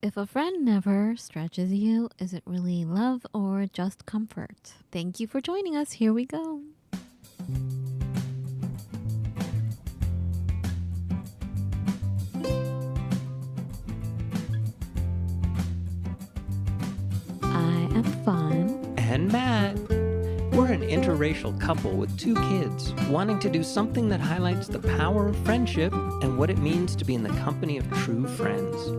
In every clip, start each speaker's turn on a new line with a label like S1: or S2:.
S1: If a friend never stretches you, is it really love or just comfort? Thank you for joining us. Here we go. I am Fawn.
S2: And Matt. We're an interracial couple with 2 kids wanting to do something that highlights the power of friendship and what it means to be in the company of true friends.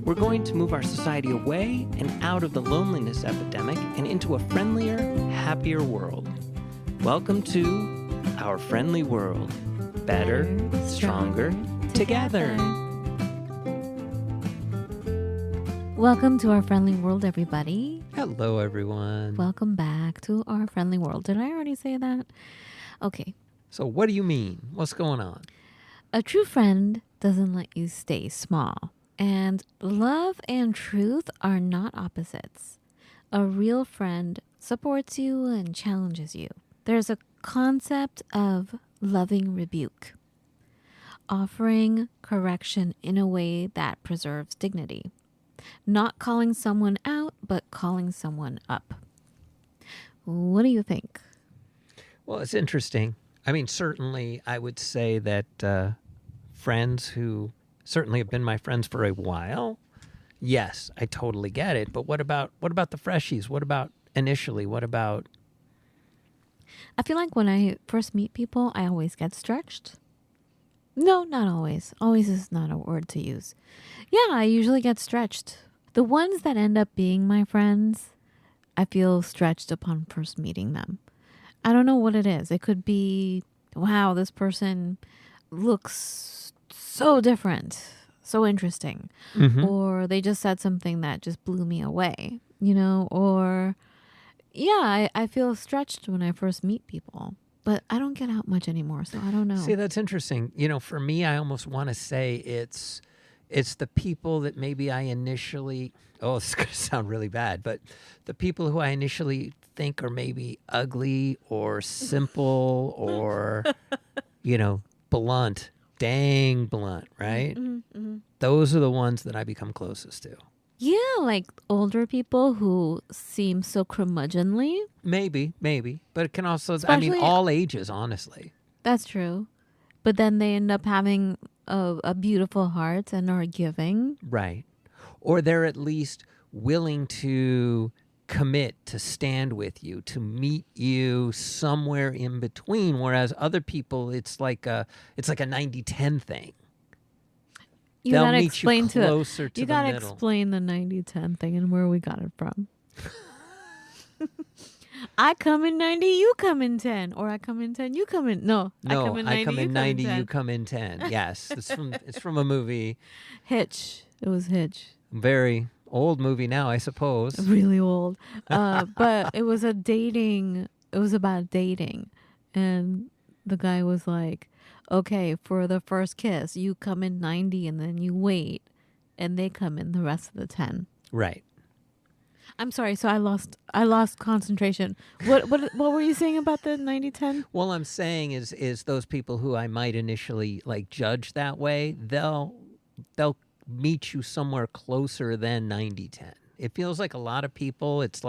S2: We're going to move our society away and out of the loneliness epidemic and into a friendlier, happier world. Welcome to our friendly world. Better, stronger, together.
S1: Welcome to our friendly world, everybody.
S2: Hello, everyone.
S1: Welcome back to our friendly world. Did I already say that? Okay.
S2: So what do you mean? What's going on?
S1: A true friend doesn't let you stay small. And love and truth are not opposites. A real friend supports you and challenges you. There's a concept of loving rebuke, offering correction in a way that preserves dignity. Not calling someone out, but calling someone up. What do you think?
S2: Well, it's interesting. I mean, certainly I would say that friends who certainly have been my friends for a while, yes, I totally get it. But what about the freshies? What about initially? What about...
S1: I feel like when I first meet people, I always get stretched. No, not always. Always is not a word to use. Yeah, I usually get stretched. The ones that end up being my friends, I feel stretched upon first meeting them. I don't know what it is. It could be, wow, this person looks so different, so interesting.
S2: Mm-hmm.
S1: Or they just said something that just blew me away, or yeah, I feel stretched when I first meet people. But I don't get out much anymore, so I don't know.
S2: See, that's interesting. For me, I almost want to say it's the people that maybe I initially, this is going to sound really bad, but the people who I initially think are maybe ugly or simple or, blunt, dang blunt, right?
S1: Mm-hmm.
S2: Those are the ones that I become closest to.
S1: Yeah, like older people who seem so curmudgeonly.
S2: Maybe. But it can also,
S1: Especially,
S2: all ages, honestly.
S1: That's true. But then they end up having a beautiful heart and are giving.
S2: Right. Or they're at least willing to commit to stand with you, to meet you somewhere in between. Whereas other people, it's like a 90-10 thing.
S1: You
S2: They'll
S1: gotta
S2: meet
S1: explain
S2: you closer to
S1: you
S2: the
S1: gotta
S2: middle.
S1: explain the 90-10 thing and where we got it from. I come in 90, you come in 10. Or I come in 10, you come in... No, I come in 90,
S2: I come in 90,
S1: you
S2: you come in 10. Yes, it's from a movie.
S1: Hitch. It was Hitch.
S2: Very old movie now, I suppose.
S1: Really old. But it was about dating. And the guy was like, okay, for the first kiss, you come in 90 and then you wait. And they come in the rest of the 10.
S2: Right.
S1: I'm sorry, so I lost concentration. What were you saying about the 90-10?
S2: Well, I'm saying is those people who I might initially judge that way, they'll meet you somewhere closer than 90-10. It feels like a lot of people, it's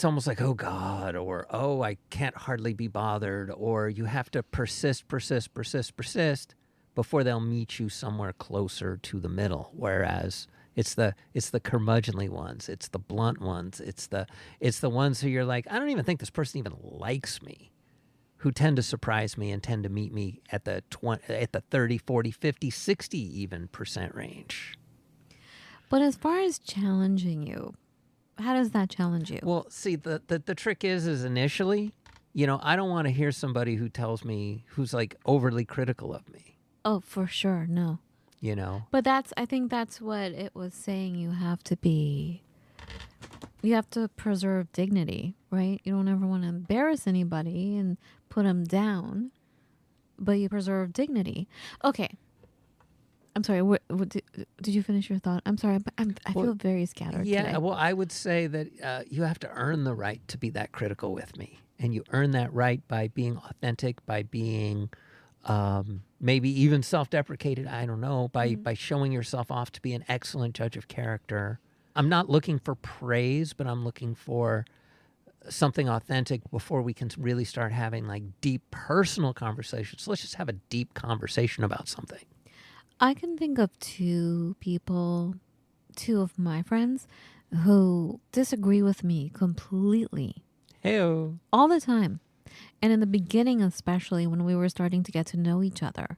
S2: almost like, oh God, or oh, I can't hardly be bothered, or you have to persist before they'll meet you somewhere closer to the middle. Whereas it's the curmudgeonly ones, it's the blunt ones, it's the ones who you're like, I don't even think this person even likes me, who tend to surprise me and tend to meet me at the 30, 40, 50, 60 even % range.
S1: But as far as challenging you, how does that challenge you?
S2: Well, see, the trick is initially, I don't want to hear somebody who tells me, who's overly critical of me.
S1: Oh, for sure, no. But I think that's what it was saying. You have to preserve dignity, right? You don't ever want to embarrass anybody and put them down, but you preserve dignity. Okay. I'm sorry. Did you finish your thought? I'm sorry. I feel very scattered today.
S2: Well, I would say that you have to earn the right to be that critical with me. And you earn that right by being authentic, by being maybe even self-deprecated, I don't know, by showing yourself off to be an excellent judge of character. I'm not looking for praise, but I'm looking for something authentic before we can really start having like deep personal conversations. Let's just have a deep conversation about something.
S1: I can think of two of my friends who disagree with me completely
S2: Hey-o.
S1: all the time. And in the beginning, especially when we were starting to get to know each other,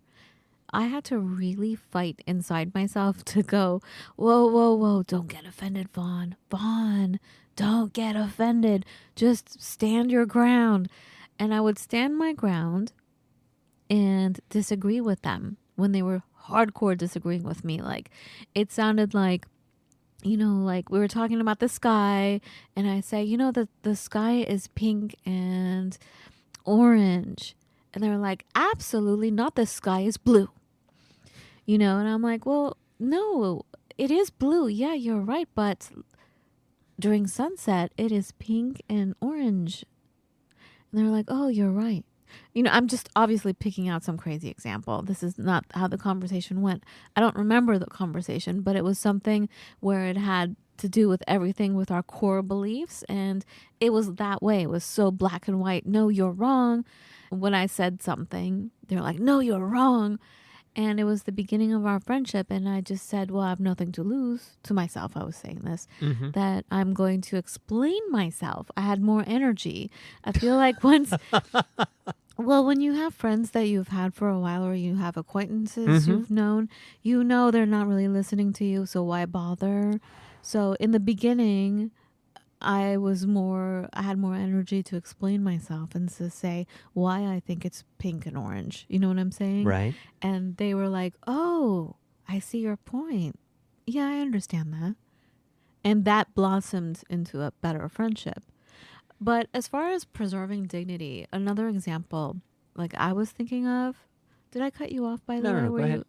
S1: I had to really fight inside myself to go, whoa, whoa, whoa, don't get offended, Fawn. Fawn, don't get offended. Just stand your ground. And I would stand my ground and disagree with them when they were hardcore disagreeing with me. Like, it sounded like, like we were talking about the sky, and I say, the sky is pink and orange. And they're like, absolutely not. The sky is blue. And I'm like, well, no, it is blue. Yeah, you're right. But during sunset, it is pink and orange. And they're like, oh, you're right. I'm just obviously picking out some crazy example. This is not how the conversation went. I don't remember the conversation, but it was something where it had to do with everything with our core beliefs. And it was that way. It was so black and white. No, you're wrong. When I said something, they're like, no, you're wrong. And it was the beginning of our friendship. And I just said, well, I have nothing to lose. To myself, I was saying this, that I'm going to explain myself. I had more energy. I feel like once, well, when you have friends that you've had for a while, or you have acquaintances you've known, they're not really listening to you. So why bother? So in the beginning, I had more energy to explain myself and to say why I think it's pink and orange. You know what I'm saying?
S2: Right.
S1: And they were like, oh, I see your point. Yeah, I understand that. And that blossomed into a better friendship. But as far as preserving dignity, another example, like I was thinking of, did I cut you off by the way?
S2: No, go ahead.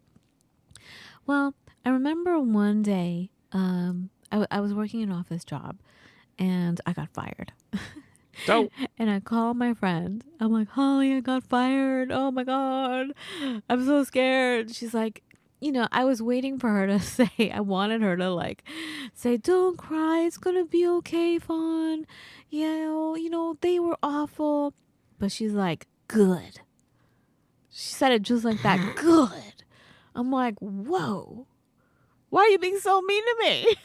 S1: Well, I remember one day, I was working an office job and I got fired.
S2: So,
S1: And I called my friend. I'm like, Holly, I got fired. Oh my God. I'm so scared. She's like, I was waiting for her to say, I wanted her to like say, don't cry. It's going to be okay, Fawn. Yeah, they were awful. But she's like, good. She said it just like that. Good. I'm like, whoa. Why are you being so mean to me?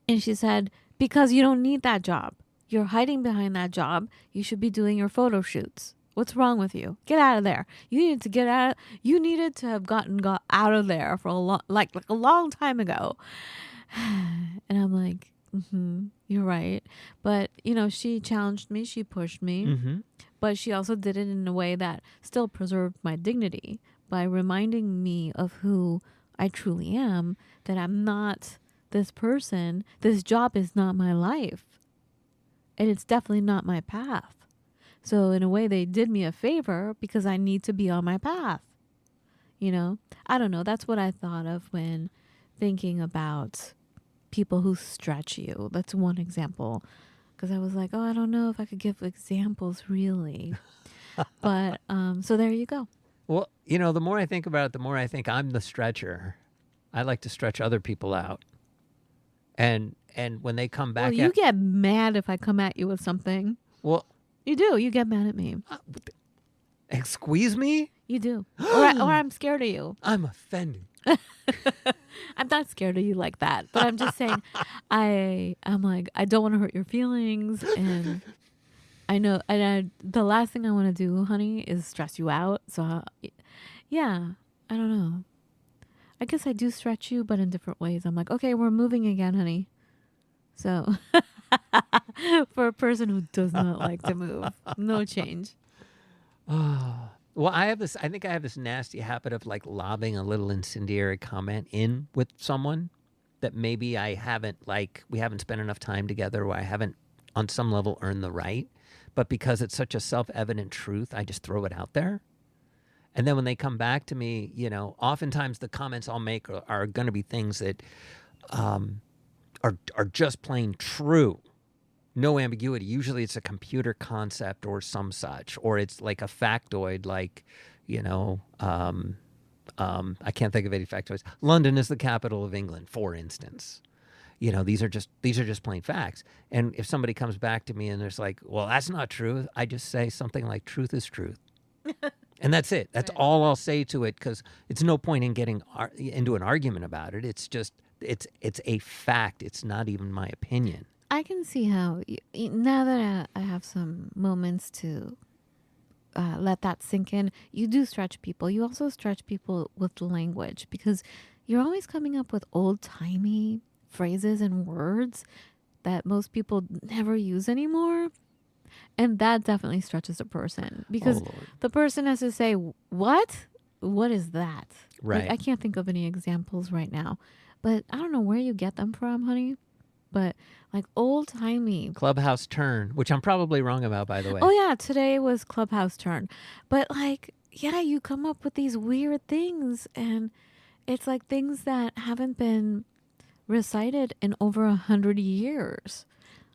S1: And she said, because you don't need that job. You're hiding behind that job. You should be doing your photo shoots. What's wrong with you? Get out of there. You needed to get out. You needed to have got out of there for a long time ago. And I'm like, you're right. But, she challenged me. She pushed me. But she also did it in a way that still preserved my dignity by reminding me of who I truly am, that I'm not this person. This job is not my life. And it's definitely not my path. So in a way, they did me a favor because I need to be on my path. I don't know. That's what I thought of when thinking about people who stretch you. That's one example. Because I was like, oh, I don't know if I could give examples really. But so there you go.
S2: well, the more I think about it, the more I think I'm the stretcher. I like to stretch other people out. And when they come back,
S1: Well, you get mad if I come at you with something.
S2: well,
S1: You do. You get mad at me.
S2: squeeze me.
S1: You do. Or I'm scared of you.
S2: I'm offended.
S1: I'm not scared of you like that. But I'm just saying, I'm like, I don't want to hurt your feelings. And I know, the last thing I want to do, honey, is stress you out. So, yeah, I don't know. I guess I do stretch you, but in different ways. I'm like, okay, we're moving again, honey. So, for a person who does not like to move, no change.
S2: Well, I think I have this nasty habit of like lobbing a little incendiary comment in with someone that maybe we haven't spent enough time together, or I haven't on some level earned the right. But because it's such a self-evident truth, I just throw it out there. And then when they come back to me, oftentimes the comments I'll make are going to be things that are just plain true. no ambiguity. Usually it's a computer concept or some such, or it's like a factoid, like, you know, I can't think of any factoids. London is the capital of England, for instance. You know, these are just plain facts. And if somebody comes back to me and there's like, well, that's not true, I just say something like, truth is truth. And that's it. That's all I'll say to it, because it's no point in getting into an argument about it. It's just, it's a fact. It's not even my opinion.
S1: I can see how, now that I have some moments to let that sink in, you do stretch people. You also stretch people with language, because you're always coming up with old-timey phrases and words that most people never use anymore. And that definitely stretches a person, because the person has to say, what? What is that?
S2: Right.
S1: Like, I can't think of any examples right now, but I don't know where you get them from, honey. But like old-timey.
S2: Clubhouse turn, which I'm probably wrong about, by the way.
S1: Oh, yeah. Today was Clubhouse turn. But like, yeah, you come up with these weird things, and it's like things that haven't been recited in over 100 years.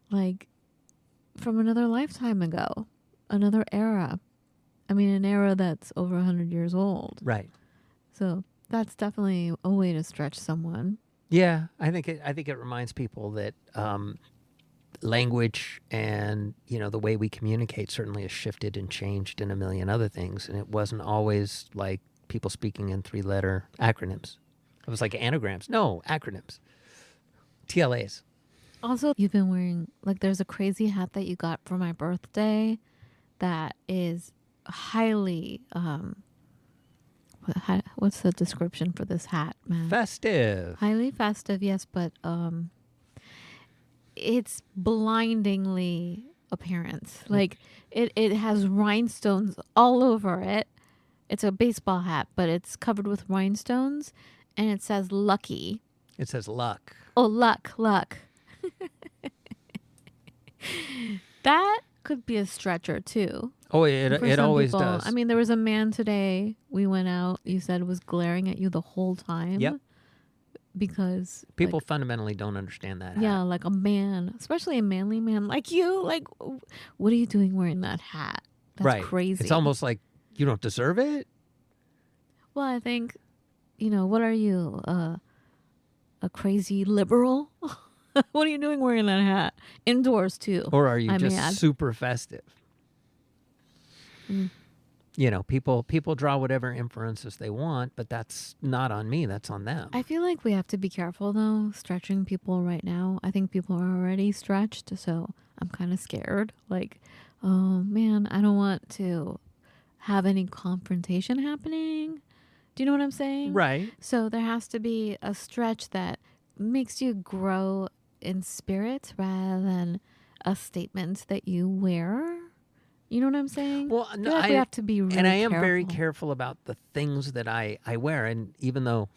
S1: Like, from another lifetime ago, another era. I mean, an era that's over 100 years old.
S2: Right.
S1: So that's definitely a way to stretch someone.
S2: Yeah, I think it reminds people that language and, you know, the way we communicate certainly has shifted and changed in a million other things, and it wasn't always like people speaking in 3-letter acronyms. It was like anagrams. No, acronyms. TLAs.
S1: Also, you've been wearing, like, there's a crazy hat that you got for my birthday that is highly, what's the description for this hat, man?
S2: Festive.
S1: Highly festive, yes, but it's blindingly apparent. Like, it has rhinestones all over it. It's a baseball hat, but it's covered with rhinestones, and it says lucky.
S2: It says luck.
S1: Oh, luck. That could be a stretcher too.
S2: Oh, it always
S1: people.
S2: does.
S1: I mean, there was a man today, we went out, you said was glaring at you the whole time.
S2: Yep.
S1: Because
S2: people
S1: like,
S2: fundamentally don't understand that
S1: yeah,
S2: hat.
S1: like a man, especially a manly man like you, like, what are you doing wearing that hat? That's
S2: right.
S1: Crazy.
S2: It's almost like you don't deserve it.
S1: Well, I think, you know, what are you, a crazy liberal? What are you doing wearing that hat? Indoors, too.
S2: Or are you just super festive?
S1: Mm.
S2: You know, people draw whatever inferences they want, but that's not on me. That's on them.
S1: I feel like we have to be careful, though, stretching people right now. I think people are already stretched, so I'm kind of scared. Like, oh, man, I don't want to have any confrontation happening. Do you know what I'm saying?
S2: Right.
S1: So there has to be a stretch that makes you grow in spirit rather than a statement that you wear. You know what I'm saying?
S2: Well, no,
S1: I we have to be really
S2: and I am
S1: careful.
S2: very careful about the things that I wear. And even though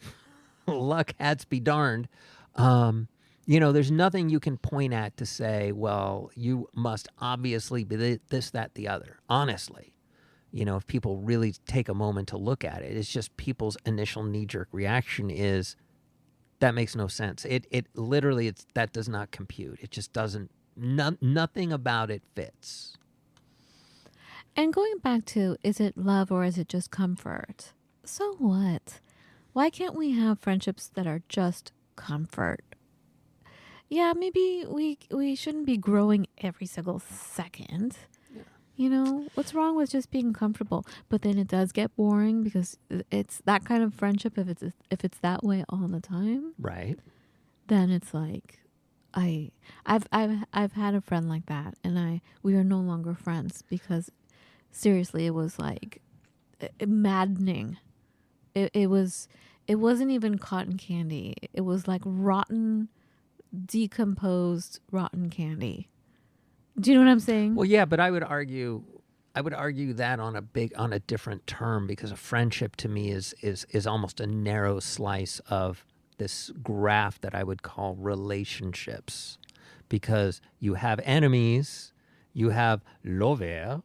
S2: luck hats be darned, you know, there's nothing you can point at to say, well, you must obviously be this, that, the other. Honestly, you know, if people really take a moment to look at it, it's just people's initial knee-jerk reaction is, that makes no sense. It literally, that does not compute. It just doesn't, nothing about it fits.
S1: And going back to, is it love or is it just comfort? So what? Why can't we have friendships that are just comfort? Yeah, maybe we shouldn't be growing every single second. Yeah. You know, what's wrong with just being comfortable? But then it does get boring because it's that kind of friendship. If it's that way all the time,
S2: right? Then
S1: it's like, I've had a friend like that, and we are no longer friends because seriously, it was like maddening. It wasn't even cotton candy. It was like rotten, decomposed rotten candy. Do you know what I'm saying?
S2: Well, yeah, but I would argue that on a different term, because a friendship to me is almost a narrow slice of this graph that I would call relationships, because you have enemies, you have lovers,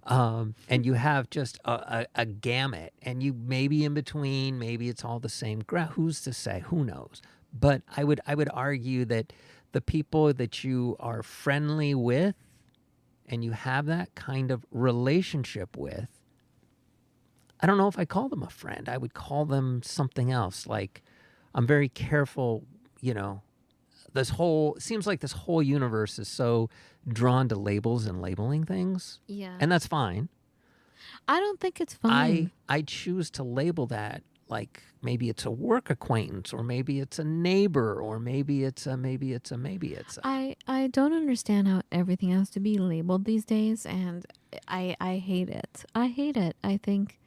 S2: and you have just a gamut, and you maybe in between, maybe it's all the same. Who's to say? Who knows? But I would argue that the people that you are friendly with and you have that kind of relationship with, I don't know if I call them a friend. I would call them something else. Like, I'm very careful, seems like this whole universe is so drawn to labels and labeling things.
S1: Yeah.
S2: And that's fine.
S1: I don't think it's fine.
S2: I choose to label that like maybe it's a work acquaintance, or maybe it's a neighbor, or maybe it's a.
S1: I don't understand how everything has to be labeled these days, and I hate it. I hate it. I think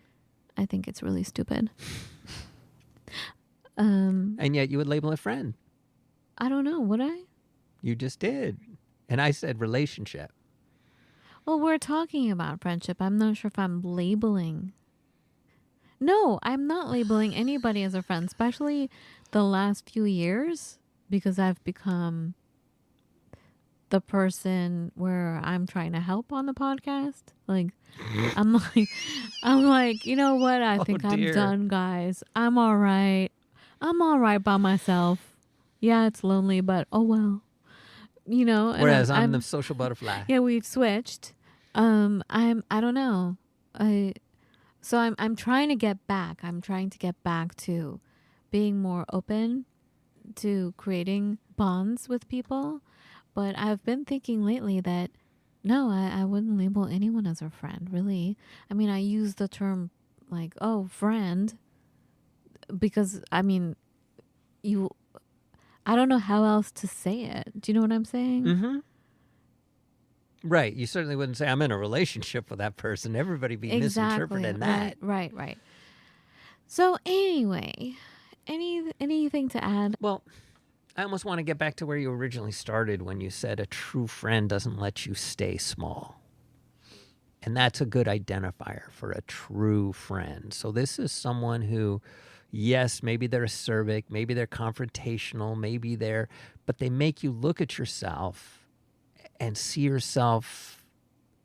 S1: it's really stupid.
S2: And yet you would label a friend.
S1: I don't know, would I?
S2: You just did. And I said relationship.
S1: Well, we're talking about friendship. I'm not sure if I'm labeling. No, I'm not labeling anybody as a friend, especially the last few years, because I've become the person where I'm trying to help on the podcast. Like, I'm like, you know what? I think I'm done, guys. I'm all right. I'm all right by myself. Yeah, it's lonely, but oh well.
S2: Whereas I'm the social butterfly.
S1: Yeah, we've switched. I don't know. So I'm trying to get back. I'm trying to get back to being more open to creating bonds with people. But I've been thinking lately that no, I wouldn't label anyone as a friend, really. I mean, I use the term like, oh, friend, because I mean, I don't know how else to say it. Do you know what I'm saying?
S2: Mm-hmm. Right. You certainly wouldn't say I'm in a relationship with that person. Everybody be misinterpreting that.
S1: Right. So anyway, anything to add?
S2: Well, I almost want to get back to where you originally started when you said a true friend doesn't let you stay small. And that's a good identifier for a true friend. So this is someone who, yes, maybe they're acerbic, maybe they're confrontational, but they make you look at yourself and see yourself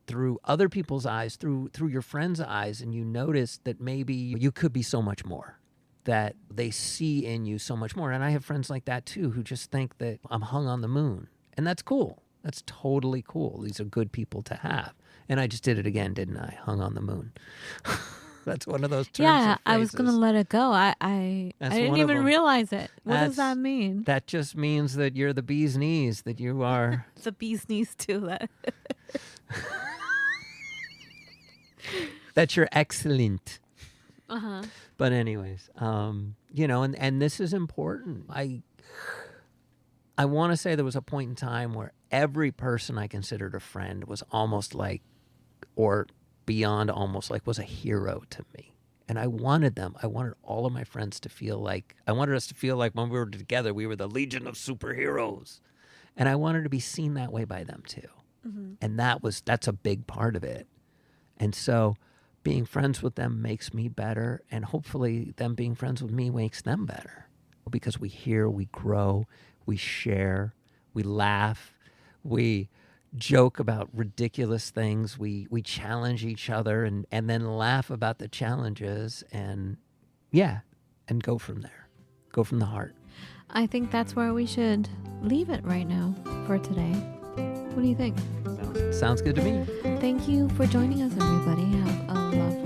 S2: through other people's eyes, through your friends' eyes, and you notice that maybe you could be so much more, that they see in you so much more. And I have friends like that too, who just think that I'm hung on the moon. And that's cool. That's totally cool. These are good people to have. And I just did it again, didn't I? Hung on the moon. That's one of those terms.
S1: Yeah, I was going to let it go. I didn't even realize it. What does that mean?
S2: That just means that you're the bee's knees, that you are.
S1: The bee's knees too.
S2: That you're excellent.
S1: Uh-huh.
S2: But anyways, and this is important. I want to say there was a point in time where every person I considered a friend was almost like, or beyond almost like, was a hero to me. And I wanted them. I wanted all of my friends to feel like, I wanted us to feel like when we were together, we were the Legion of Superheroes. And I wanted to be seen that way by them too. Mm-hmm. And that's a big part of it. And so being friends with them makes me better. And hopefully them being friends with me makes them better. Because we hear, we grow, we share, we laugh, we joke about ridiculous things. We challenge each other and then laugh about the challenges and go from there. Go from the heart.
S1: I think that's where we should leave it right now for today. What do you think?
S2: Sounds good to me.
S1: Thank you for joining us, everybody. Have a lovely